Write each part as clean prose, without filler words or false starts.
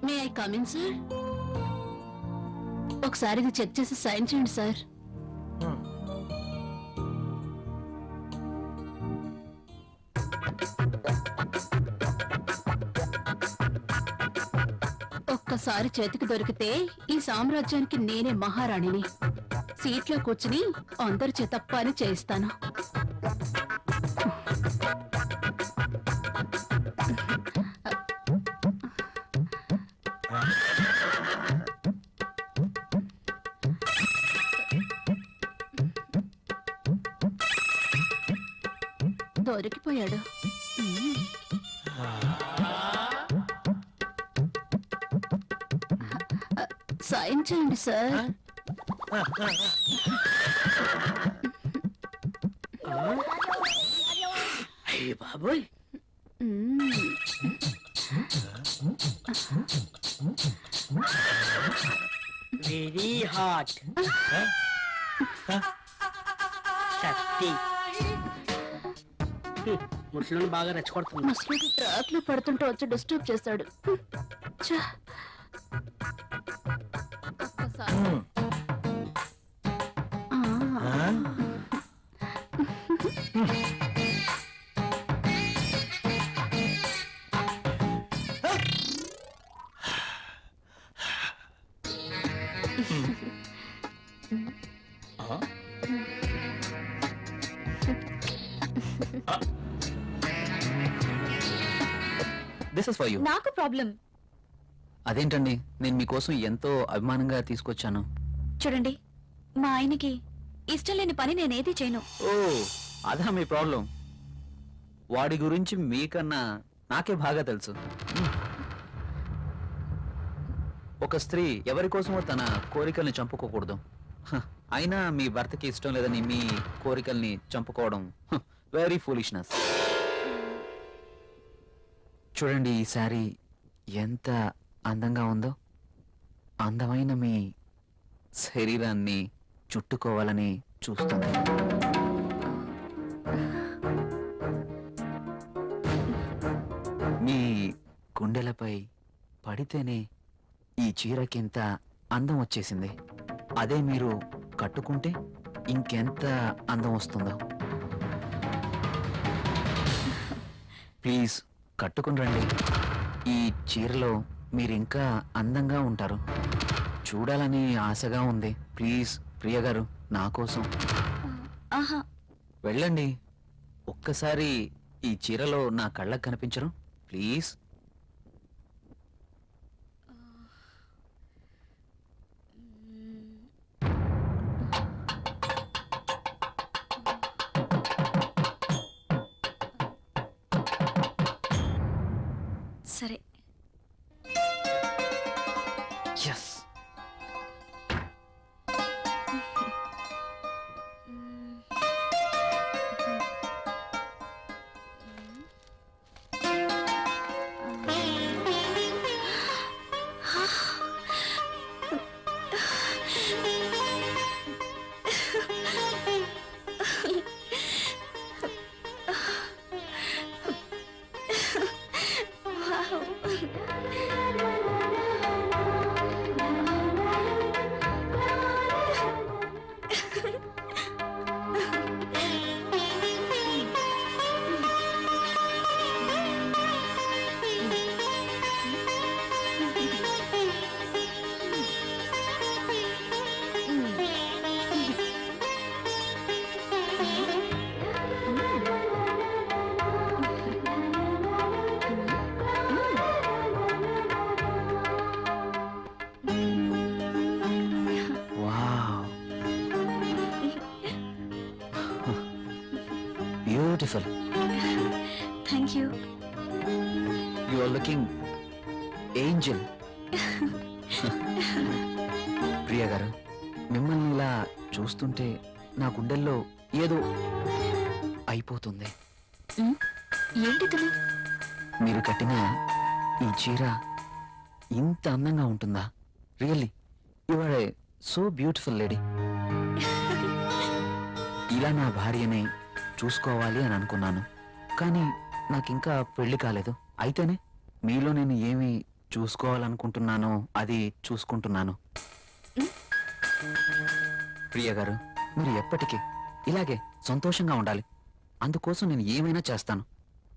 May I come in sir? ఒకసారి ఇది check చేసి సైన్ చేయండి సార్. ఒక్కసారి చేతికి దొరికితే ఈ సామ్రాజ్యానికి నేనే మహారాణిని. సీట్లో కూర్చుని అందరి చేత పని చేయిస్తాను. దొరికిపోయాడు. సైన్ చేయండి సార్. అయ్యే బాబోయ్, వెరీ హాట్. శక్తి ముసలిని బాగా రెచ్చగొడుతుంది. ముసలికి ట్రాక్ లో పడుతుంటే వచ్చి డిస్టర్బ్ చేశాడు. This is for you. నాకు ప్రాబ్లం. అదేంటండి, నేను మీకోసం ఎంతో అభిమానంగా తీసుకొచ్చాను. చూడండి, మా ఆయనకి ఇష్టం లేని పని నేనేది చేయను. ఓ, అదా మీ ప్రాబ్లం? వాడి గురించి మీకన్నా నాకే బాగా తెలుసు. ఒక స్త్రీ ఎవరి కోసమో తన కోరికల్ని చంపుకోకూడదు. అయినా మీ భర్తకి ఇష్టం లేదని మీ కోరికల్ని చంపుకోవడం వెరీ ఫూలిష్నెస్. చూడండి, ఈ శారీ ఎంత అందంగా ఉందో. అందమైన మీ శరీరాన్ని చుట్టుకోవాలని చూస్తుంది. మీ గుండెలపై పడితేనే ఈ చీరకింత అందం వచ్చేసింది. అదే మీరు కట్టుకుంటే ఇంకెంత అందం వస్తుందో. ప్లీజ్ కట్టుకుని రండి. ఈ చీరలో మీరింకా అందంగా ఉంటారు. చూడాలని ఆశగా ఉంది. ప్లీజ్ ప్రియ గారు, నా కోసం వెళ్ళండి. ఒక్కసారి ఈ చీరలో నా కళ్ళకు కనిపించరు? ప్లీజ్. సరే. Yes. Beautiful. Thank you. You are looking angel. Priya గారు, మిమ్మల్ని ఇలా చూస్తుంటే నా గుండెల్లో ఏదో అయిపోతుంది. ఏంటి? మీరు కట్టిన ఈ చీర ఇంత అందంగా ఉంటుందా? Really you are a so beautiful lady. ఇలా నా భార్యని చూసుకోవాలి అని అనుకున్నాను. కానీ నాకు ఇంకా పెళ్లి కాలేదు. అయితేనే మీలో నేను ఏమి చూసుకోవాలనుకుంటున్నానో అది చూసుకుంటున్నాను. ప్రియ గారు, మీరు ఎప్పటికీ ఇలాగే సంతోషంగా ఉండాలి. అందుకోసం నేను ఏమైనా చేస్తాను.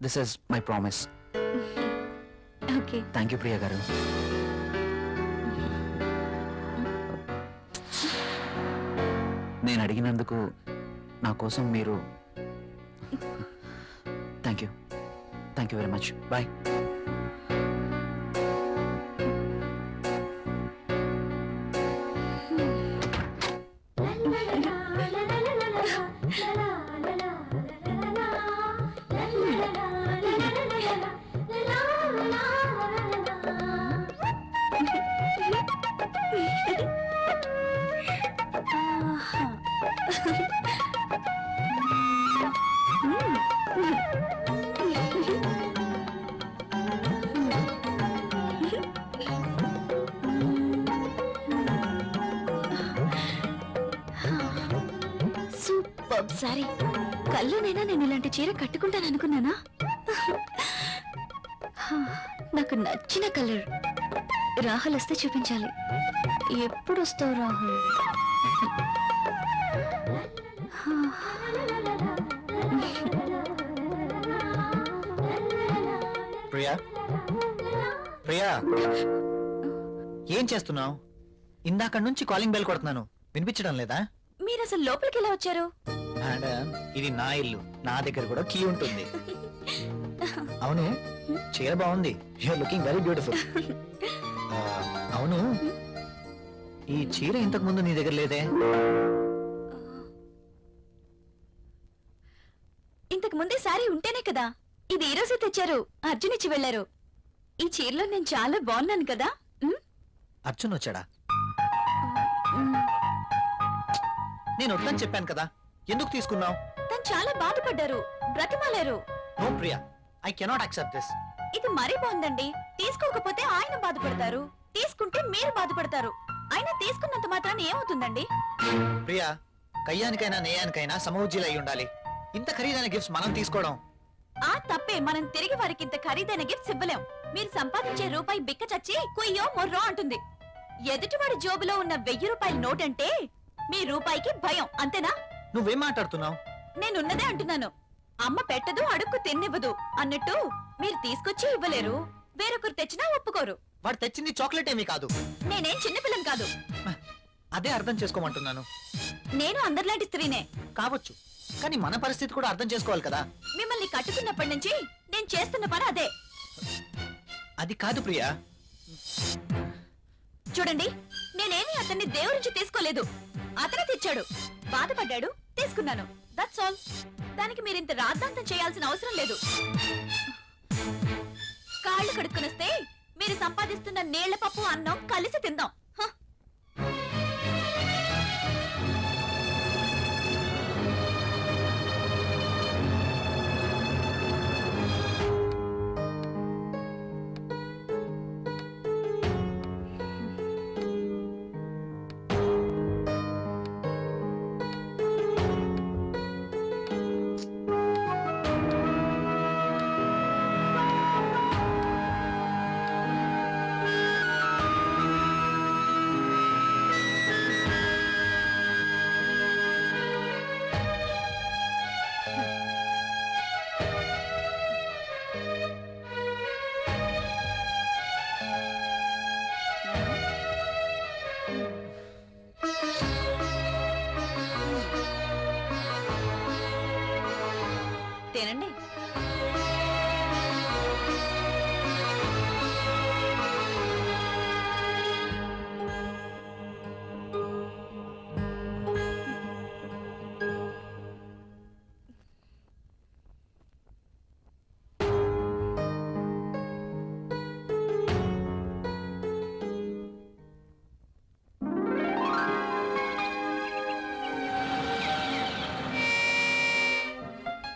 This is my promise. Okay. Thank you Priya గారు. నేను అడిగినందుకు నా కోసం మీరు thank you very much. Bye. Super sorry. కల్లోనైనా నేను ఇలాంటి చీర కట్టుకుంటాను అనుకున్నానా? నాకు నచ్చిన కలర్. రాహుల్ వస్తే చూపించాలి. ఎప్పుడు వస్తావు రాహుల్? ప్రియా, ప్రియా, ఏం చేస్తున్నావు? ఇందాక నుంచి కాలింగ్ బెల్ కొడుతున్నాను, వినిపించడం లేదా? మీరు అసలు లోపలికి ఎలా వచ్చారు? మేడం, ఇది నా ఇల్లు, నా దగ్గర కూడా కీ ఉంటుంది. అవును, చీర బాగుంది. You are looking very beautiful. అవును, ఈ చీర ఇంతకు ముందు నీ దగ్గర లేదే? ఇంతకు ముందే సారీ ఉంటేనే కదా. ఇది ఈ రోజే తెచ్చారు. అర్జున్ ఇచ్చి వెళ్లారు. ఈ చీరలో నేను చాలా బాగున్నాను కదా. అర్జున్ వచ్చాడా? నేను వద్దని చెప్పాను కదా, ఎందుకు తీసుకున్నావు? తను చాలా బాధపడ్డారు, బ్రతిమాలారు. No Priya, I cannot accept this. ఇది మరీ బాగుందండి. తీసుకోకపోతే ఆయన బాధపడతారు, తీసుకుంటే మీరు బాధపడతారు. అయినా తీసుకున్నంత మాత్రాన్ని ఏమవుతుందండి? ప్రియా, కయ్యానికైనా నేయానికైనా సమౌజ్జీలు అయి ఉండాలి. ఇంత ఖరీదైన గిఫ్ట్స్ మనం తీసుకోవడం ఆ తప్పే. మనం తిరిగి వారికి ఇంత ఖరీదైన గిఫ్ట్స్ ఇవ్వలేం. మీరు సంపాదించే రూపాయి బిక్క చచ్చి కుయ్యో మొర్రో అంటుంది. ఎదుటివాడి జోబులో ఉన్న 1000 రూపాయల నోట్ అంటే మీ రూపాయికి భయం, అంతేనా? నువ్వేం మాట్లాడుతున్నావు? నేనున్నదే అంటున్నాను. అమ్మ పెట్టదు, అడుక్కు తిన్నివ్వదు అన్నట్టు మీరు తీసుకొచ్చి ఇవ్వలేరు, వేరొకరు తెచ్చినా ఒప్పుకోరు. వాడు తెచ్చింది చాక్లెట్ ఏమీ కాదు. నేనేం చిన్నపిల్లని కాదు. అదే అర్థం చేసుకోమంటున్నాను. నేను అందరిలాంటి స్త్రీనే. కావచ్చు, కానీ మన పరిస్థితి కూడా అర్థం చేసుకోవాలి కదా. మిమ్మల్ని కట్టుకున్నప్పటి నుంచి నేను చేస్తున్న పని అదే. అది కాదు ప్రియా. చూడండి, నేనేమి అతన్ని దేవురించి తీసుకోలేదు. అతనే తెచ్చాడు, బాధపడ్డాడు, తీసుకున్నాను. That's all. దానికి మీరింత రాద్ధాంతం చేయాల్సిన అవసరం లేదు. కాళ్ళు కడుక్కునొస్తే మీరు సంపాదిస్తున్న నీళ్ల పప్పు అన్నం కలిసి తిందాం. తినండి.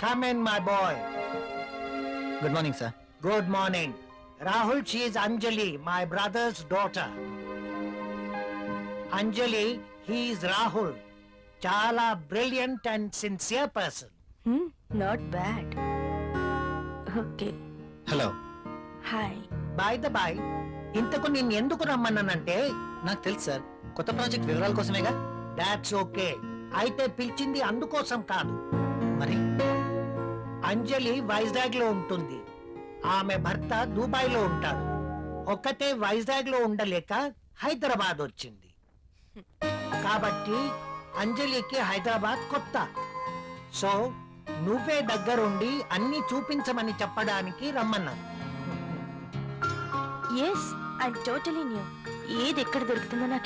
Come in, my boy. Good morning sir. Good morning. Rahul, she is Anjali, my brother's daughter. Anjali, he is Rahul. Chala brilliant and sincere person. Not bad. Okay, hello. Hi. By the by, ఇంతకు నేను ఎందుకు రమ్మన్నానంటే నాకు తెలుసు sir, కొత్త project వివరాల కోసమేగా. That's okay. అయితే పిలిచింది అందుకోసం కాదు. మరి అంజలి వైజాగ్ లో ఉంటుంది, ఆమె భర్త దుబాయ్ లో ఉంటాడు. ఒక్కతే వైజాగ్ లో ఉండలేక హైదరాబాద్ వచ్చింది. కాబట్టి అంజలికి హైదరాబాద్ కొత్త. సో నువ్వే దగ్గరుండి అన్ని చూపించమని చెప్పడానికి రమ్మన్నాను. Yes, I totally new. ఏది ఎక్కడ దొరుకుతుందో నాకు